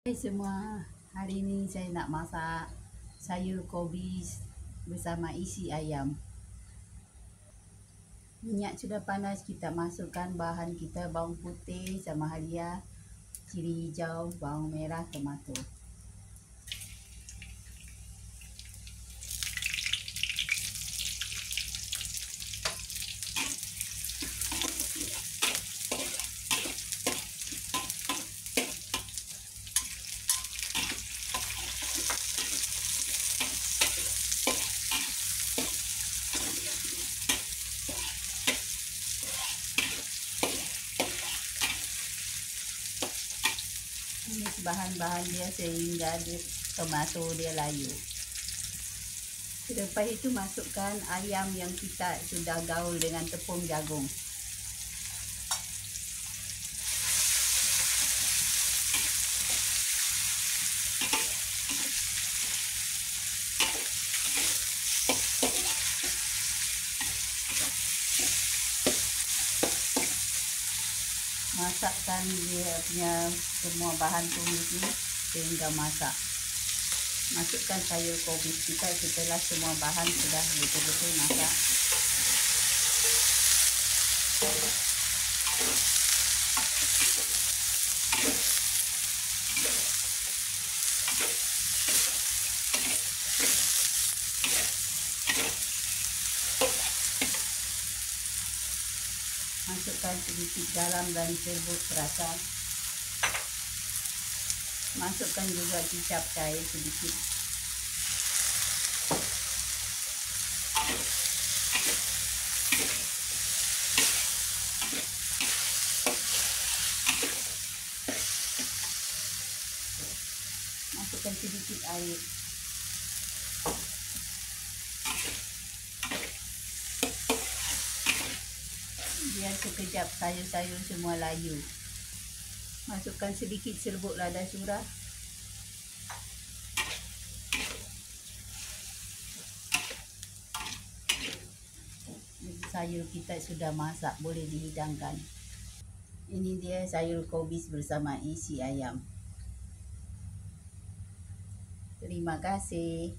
Hai semua, hari ini saya nak masak sayur kobis bersama isi ayam. Minyak sudah panas, kita masukkan bahan kita, bawang putih sama halia, cili hijau, bawang merah, tomato. Ini bahan-bahan dia sehingga tomato dia layu. Lepas itu masukkan ayam yang kita sudah gaul dengan tepung jagung. Masakkan dia punya semua bahan tumis ini sehingga masak. Masukkan sayur kobis kita setelah semua bahan sudah betul-betul masak. Masukkan sedikit garam dan serbuk perasa. Masukkan juga kicap cair sedikit. Masukkan sedikit air. Biar sekejap sayur-sayur semua layu. Masukkan sedikit serbuk lada surah. Sayur kita sudah masak, boleh dihidangkan. Ini dia sayur kobis bersama isi ayam. Terima kasih.